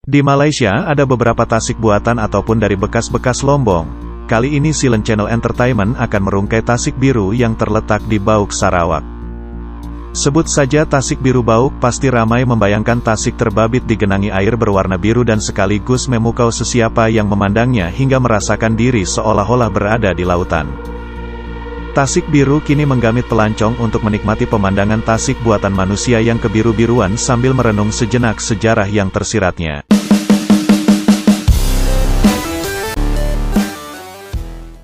Di Malaysia ada beberapa tasik buatan ataupun dari bekas-bekas Lombong. Kali ini Silent Channel Entertainment akan merungkai tasik biru yang terletak di Bauk, Sarawak. Sebut saja tasik biru Bauk, pasti ramai membayangkan tasik terbabit digenangi air berwarna biru dan sekaligus memukau sesiapa yang memandangnya hingga merasakan diri seolah-olah berada di lautan. Tasik biru kini menggamit pelancong untuk menikmati pemandangan tasik buatan manusia yang kebiru-biruan sambil merenung sejenak sejarah yang tersiratnya.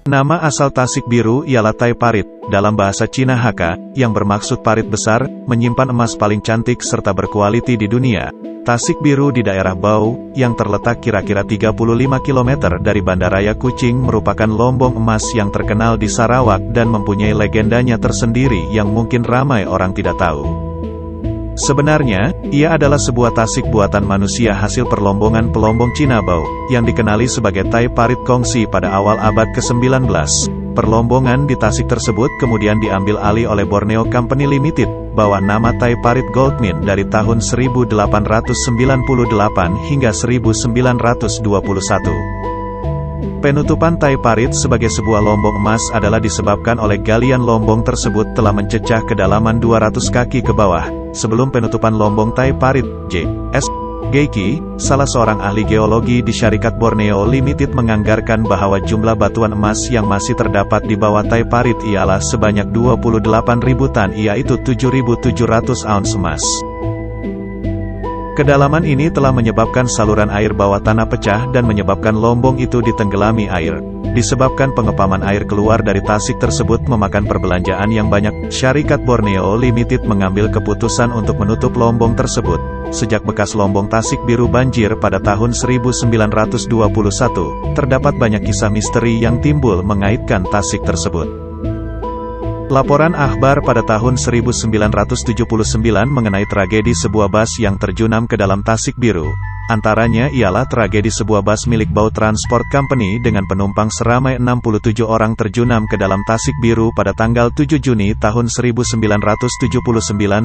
Nama asal tasik biru ialah Tai Parit, dalam bahasa Cina Hakka, yang bermaksud parit besar, menyimpan emas paling cantik serta berkualiti di dunia. Tasik biru di daerah Bau, yang terletak kira-kira 35 km dari Bandaraya Kuching merupakan lombong emas yang terkenal di Sarawak dan mempunyai legendanya tersendiri yang mungkin ramai orang tidak tahu. Sebenarnya, ia adalah sebuah tasik buatan manusia hasil perlombongan pelombong Cina Bau, yang dikenali sebagai Tai Parit Kongsi pada awal abad ke-19. Perlombongan di tasik tersebut kemudian diambil alih oleh Borneo Company Limited, bawah nama Tai Parit Goldmine dari tahun 1898 hingga 1921. Penutupan Tai Parit sebagai sebuah lombong emas adalah disebabkan oleh galian lombong tersebut telah mencecah kedalaman 200 kaki ke bawah. Sebelum penutupan lombong Tai Parit, J.S. Geiki, salah seorang ahli geologi di Syarikat Borneo Limited menganggarkan bahwa jumlah batuan emas yang masih terdapat di bawah Tai Parit ialah sebanyak 28.000 tan, yaitu 7.700 ounce emas. Kedalaman ini telah menyebabkan saluran air bawah tanah pecah dan menyebabkan lombong itu ditenggelami air. Disebabkan pengepaman air keluar dari tasik tersebut memakan perbelanjaan yang banyak, Syarikat Borneo Limited mengambil keputusan untuk menutup lombong tersebut. Sejak bekas lombong tasik biru banjir pada tahun 1921, terdapat banyak kisah misteri yang timbul mengaitkan tasik tersebut. Laporan akhbar pada tahun 1979 mengenai tragedi sebuah bus yang terjunam ke dalam tasik biru. Antaranya ialah tragedi sebuah bus milik Bau Transport Company dengan penumpang seramai 67 orang terjunam ke dalam tasik biru pada tanggal 7 Juni tahun 1979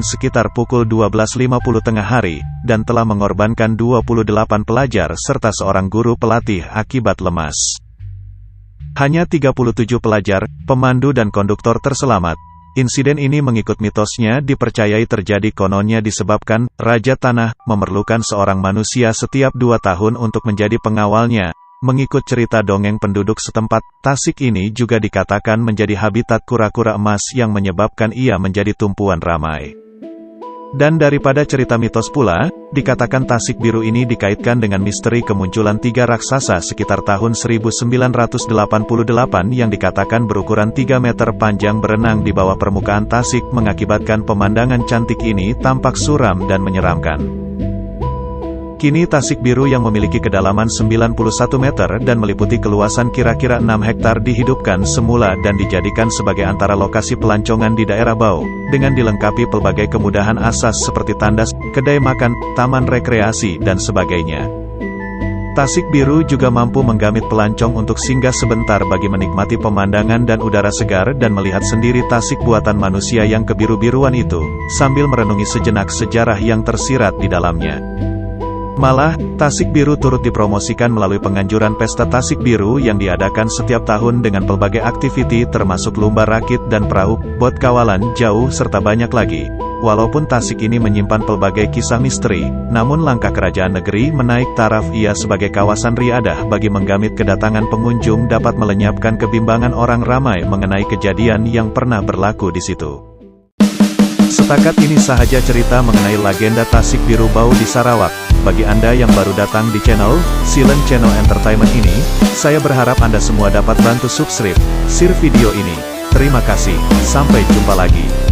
sekitar pukul 12.50 tengah hari, dan telah mengorbankan 28 pelajar serta seorang guru pelatih akibat lemas. Hanya 37 pelajar, pemandu dan konduktor terselamat. Insiden ini mengikut mitosnya dipercayai terjadi kononnya disebabkan Raja Tanah memerlukan seorang manusia setiap 2 tahun untuk menjadi pengawalnya. Mengikut cerita dongeng penduduk setempat, tasik ini juga dikatakan menjadi habitat kura-kura emas yang menyebabkan ia menjadi tumpuan ramai. Dan daripada cerita mitos pula, dikatakan tasik biru ini dikaitkan dengan misteri kemunculan 3 raksasa sekitar tahun 1988 yang dikatakan berukuran 3 meter panjang berenang di bawah permukaan tasik mengakibatkan pemandangan cantik ini tampak suram dan menyeramkan. Kini tasik biru yang memiliki kedalaman 91 meter dan meliputi keluasan kira-kira 6 hektar dihidupkan semula dan dijadikan sebagai antara lokasi pelancongan di daerah Bau, dengan dilengkapi pelbagai kemudahan asas seperti tandas, kedai makan, taman rekreasi, dan sebagainya. Tasik biru juga mampu menggamit pelancong untuk singgah sebentar bagi menikmati pemandangan dan udara segar dan melihat sendiri tasik buatan manusia yang kebiru-biruan itu, sambil merenungi sejenak sejarah yang tersirat di dalamnya. Malah, tasik biru turut dipromosikan melalui penganjuran pesta tasik biru yang diadakan setiap tahun dengan pelbagai aktiviti termasuk lomba rakit dan perahu, bot kawalan jauh serta banyak lagi. Walaupun tasik ini menyimpan pelbagai kisah misteri, namun langkah kerajaan negeri menaik taraf ia sebagai kawasan riadah bagi menggamit kedatangan pengunjung dapat melenyapkan kebimbangan orang ramai mengenai kejadian yang pernah berlaku di situ. Setakat ini sahaja cerita mengenai legenda tasik biru Bau di Sarawak. Bagi Anda yang baru datang di channel Silent Channel Entertainment ini, saya berharap Anda semua dapat bantu subscribe, share video ini. Terima kasih, sampai jumpa lagi.